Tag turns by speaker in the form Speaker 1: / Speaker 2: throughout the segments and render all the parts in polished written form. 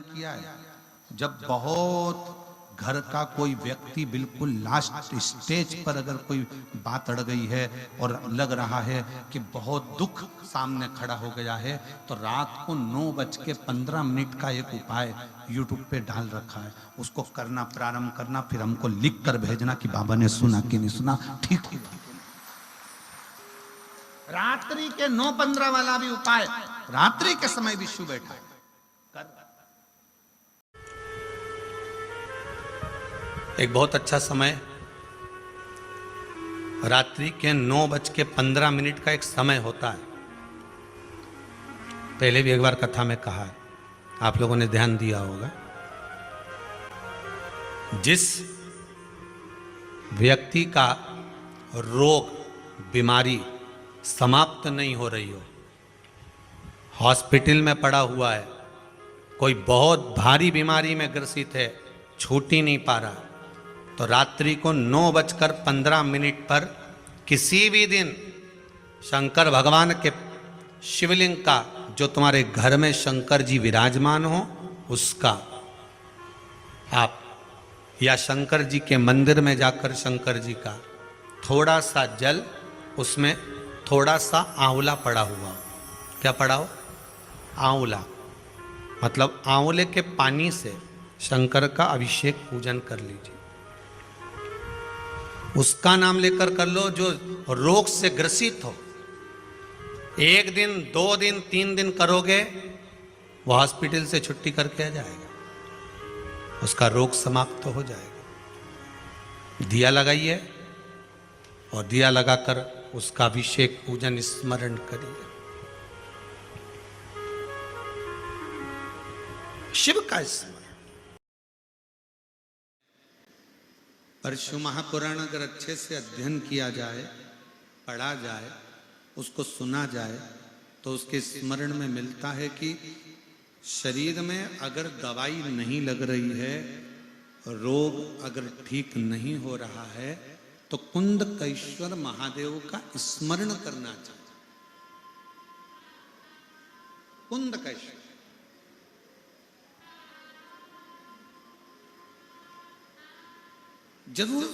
Speaker 1: किया है? जब बहुत घर का कोई व्यक्ति बिल्कुल लास्ट स्टेज पर अगर कोई बात अड़ गई है और लग रहा है कि बहुत दुख सामने खड़ा हो गया है, तो रात को 9:15 का एक उपाय यूट्यूब पे डाल रखा है, उसको करना प्रारंभ करना, फिर हमको लिख कर भेजना कि बाबा ने सुना कि नहीं सुना, ठीक हुआ। रात्रि के 9:15 वाला भी उपाय रात्रि के समय विष्णु बैठा है कर। एक बहुत अच्छा समय रात्रि के 9:15 का एक समय होता है। पहले भी एक बार कथा में कहा है, आप लोगों ने ध्यान दिया होगा। जिस व्यक्ति का रोग बीमारी समाप्त नहीं हो रही हो, हॉस्पिटल में पड़ा हुआ है, कोई बहुत भारी बीमारी में ग्रसित है, छूट ही नहीं पा रहा, तो रात्रि को 9:15 पर किसी भी दिन शंकर भगवान के शिवलिंग का, जो तुम्हारे घर में शंकर जी विराजमान हो, उसका आप या शंकर जी के मंदिर में जाकर शंकर जी का थोड़ा सा जल, उसमें थोड़ा सा आंवला पड़ा हुआ हो। क्या पड़ा हो? आंवला, मतलब आंवले के पानी से शंकर का अभिषेक पूजन कर लीजिए। उसका नाम लेकर कर लो जो रोग से ग्रसित हो। 1 दिन 2 दिन 3 दिन करोगे, वो हॉस्पिटल से छुट्टी करके आ जाएगा, उसका रोग समाप्त हो जाएगा। दिया लगाइए और दिया लगाकर उसका अभिषेक पूजन स्मरण करिए। शिव का स्मरण। परशु महापुराण अगर अच्छे से अध्ययन किया जाए, पढ़ा जाए, उसको सुना जाए, तो उसके स्मरण में मिलता है कि शरीर में अगर दवाई नहीं लग रही है, रोग अगर ठीक नहीं हो रहा है, तो कुंदकेश्वर महादेव का स्मरण करना चाहिए। कुंदकेश्वर जरूर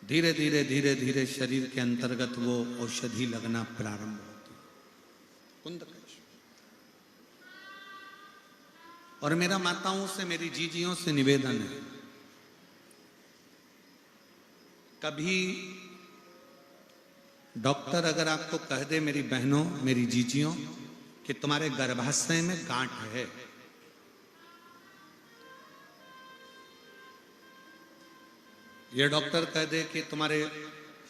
Speaker 1: धीरे धीरे धीरे धीरे शरीर के अंतर्गत वो औषधि लगना प्रारंभ होती है। कुंदकेश्वर। और मेरा माताओं से, मेरी जीजियों से निवेदन है, कभी डॉक्टर अगर आपको कह दे, मेरी बहनों, मेरी जीजियों, कि तुम्हारे गर्भाशय में गांठ है, ये डॉक्टर कह दे कि तुम्हारे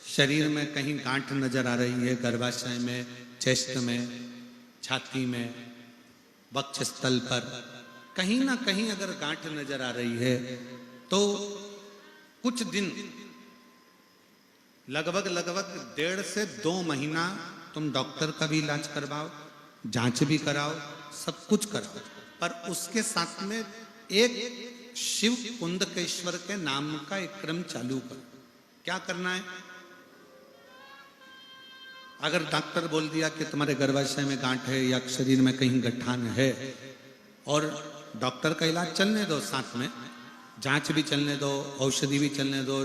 Speaker 1: शरीर में कहीं गांठ नजर आ रही है, गर्भाशय में, चेस्ट में, छाती में, वक्षस्थल पर कहीं ना कहीं अगर गांठ नजर आ रही है, तो कुछ दिन, लगभग 1.5 से 2 महीना तुम डॉक्टर का भी इलाज करवाओ, जांच भी कराओ, सब कुछ कराओ, पर उसके साथ में एक शिव कुंदकेश्वर के नाम का एक क्रम चालू करो। क्या करना है? अगर डॉक्टर बोल दिया कि तुम्हारे गर्भाशय में गांठ है या शरीर में कहीं गठान है, और डॉक्टर का इलाज चलने दो, साथ में जांच भी चलने दो, औषधि भी चलने दो,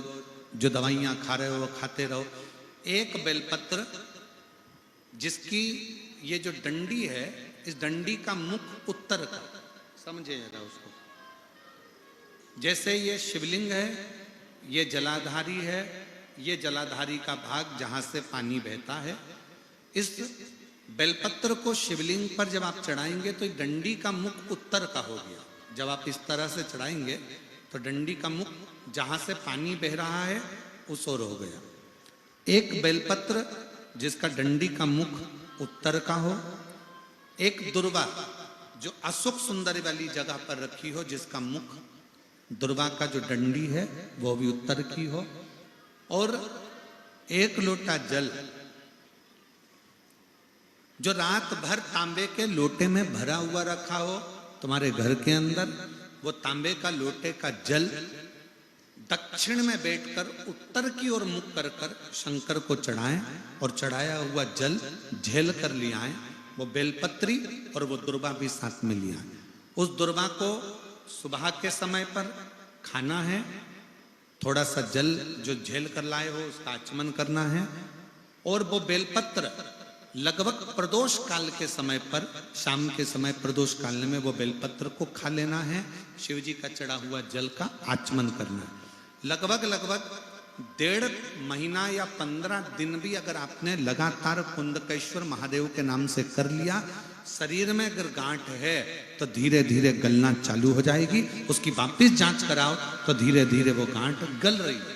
Speaker 1: जो दवाइयां खा रहे हो वो खाते रहो। एक बेलपत्र, जिसकी ये जो डंडी है, इस डंडी का मुख उत्तर का, समझे जरा उसको, जैसे ये शिवलिंग है, ये जलाधारी है, ये जलाधारी का भाग जहां से पानी बहता है, इस बेलपत्र को शिवलिंग पर जब आप चढ़ाएंगे तो डंडी का मुख उत्तर का हो गया। जब आप इस तरह से चढ़ाएंगे तो डंडी का मुख जहां से पानी बह रहा है उस ओर हो गया। एक बेलपत्र जिसका डंडी का मुख उत्तर का हो, एक दुर्वा जो अशोक सुंदरी वाली जगह पर रखी हो, जिसका मुख, दुर्वा का जो डंडी है वो भी उत्तर की हो, और 1 लोटा जल जो रात भर तांबे के लोटे में भरा हुआ रखा हो तुम्हारे घर के अंदर, वो तांबे का लोटे का जल दक्षिण में बैठकर उत्तर की ओर मुख कर कर शंकर को चढ़ाएं, और चढ़ाया हुआ जल झेल कर ले आए, वो बेलपत्री और वो दुर्वा भी साथ में लिया। उस दुर्वा को सुबह के समय पर खाना है, थोड़ा सा जल जो झेल कर लाए हो उसका आचमन करना है, और वो बेलपत्र लगभग प्रदोष काल के समय पर, शाम के समय प्रदोष काल में वो बेलपत्र को खा लेना है, शिव जी का चढ़ा हुआ जल का आचमन करना है। लगभग 1.5 महीना या 15 दिन भी अगर आपने लगातार कुंदकेश्वर महादेव के नाम से कर लिया, शरीर में अगर गांठ है तो धीरे धीरे गलना चालू हो जाएगी। उसकी वापिस जांच कराओ तो धीरे धीरे वो गांठ गल रही है।